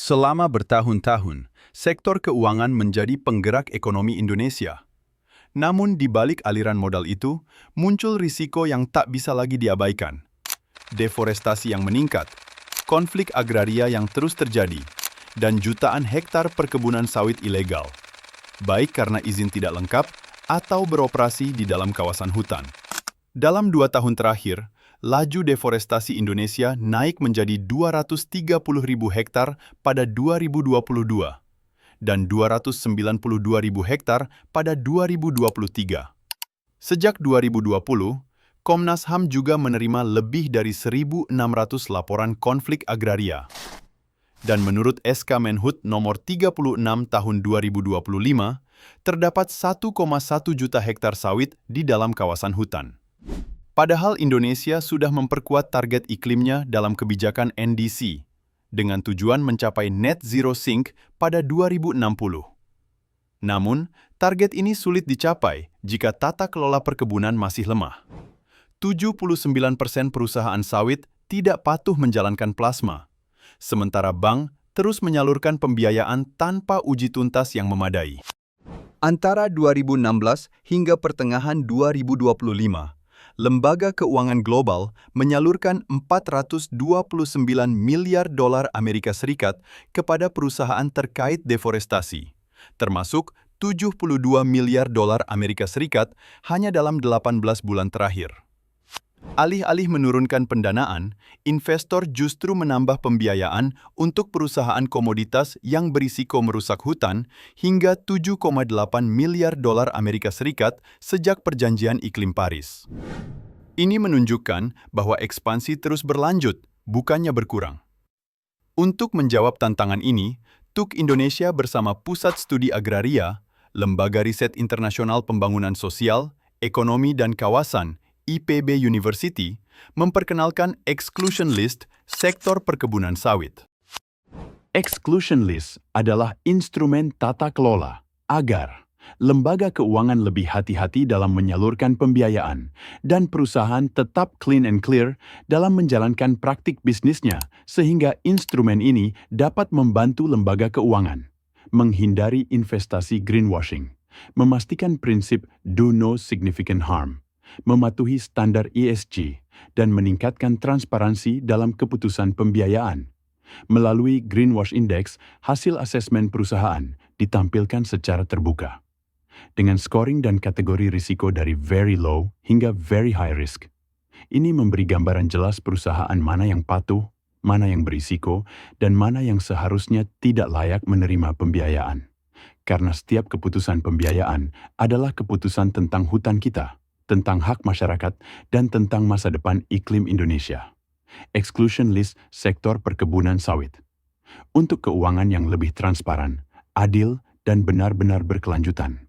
Selama bertahun-tahun, sektor keuangan menjadi penggerak ekonomi Indonesia. Namun di balik aliran modal itu, muncul risiko yang tak bisa lagi diabaikan. Deforestasi yang meningkat, konflik agraria yang terus terjadi, dan jutaan hektar perkebunan sawit ilegal, baik karena izin tidak lengkap atau beroperasi di dalam kawasan hutan. Dalam 2 tahun terakhir, laju deforestasi Indonesia naik menjadi 230.000 hektar pada 2022 dan 292.000 hektar pada 2023. Sejak 2020, Komnas HAM juga menerima lebih dari 1.600 laporan konflik agraria. Dan menurut SK Menhut nomor 36 tahun 2025, terdapat 1,1 juta hektar sawit di dalam kawasan hutan. Padahal Indonesia sudah memperkuat target iklimnya dalam kebijakan NDC, dengan tujuan mencapai net zero sink pada 2060. Namun, target ini sulit dicapai jika tata kelola perkebunan masih lemah. 79% perusahaan sawit tidak patuh menjalankan plasma, sementara bank terus menyalurkan pembiayaan tanpa uji tuntas yang memadai. Antara 2016 hingga pertengahan 2025, Lembaga Keuangan Global menyalurkan 429 miliar dolar Amerika Serikat kepada perusahaan terkait deforestasi, termasuk 72 miliar dolar Amerika Serikat hanya dalam 18 bulan terakhir. Alih-alih menurunkan pendanaan, investor justru menambah pembiayaan untuk perusahaan komoditas yang berisiko merusak hutan hingga 7,8 miliar dolar Amerika Serikat sejak Perjanjian Iklim Paris. Ini menunjukkan bahwa ekspansi terus berlanjut, bukannya berkurang. Untuk menjawab tantangan ini, TUK Indonesia bersama Pusat Studi Agraria, Lembaga Riset Internasional Pembangunan Sosial, Ekonomi dan Kawasan, IPB University, memperkenalkan Exclusion List sektor perkebunan sawit. Exclusion List adalah instrumen tata kelola agar lembaga keuangan lebih hati-hati dalam menyalurkan pembiayaan dan perusahaan tetap clean and clear dalam menjalankan praktik bisnisnya, sehingga instrumen ini dapat membantu lembaga keuangan menghindari investasi greenwashing, memastikan prinsip do no significant harm, mematuhi standar ESG, dan meningkatkan transparansi dalam keputusan pembiayaan. Melalui Greenwash Index, hasil asesmen perusahaan ditampilkan secara terbuka, dengan scoring dan kategori risiko dari very low hingga very high risk. Ini memberi gambaran jelas perusahaan mana yang patuh, mana yang berisiko, dan mana yang seharusnya tidak layak menerima pembiayaan. Karena setiap keputusan pembiayaan adalah keputusan tentang hutan kita, tentang hak masyarakat, dan tentang masa depan iklim Indonesia. Exclusion List sektor perkebunan sawit. Untuk keuangan yang lebih transparan, adil, dan benar-benar berkelanjutan.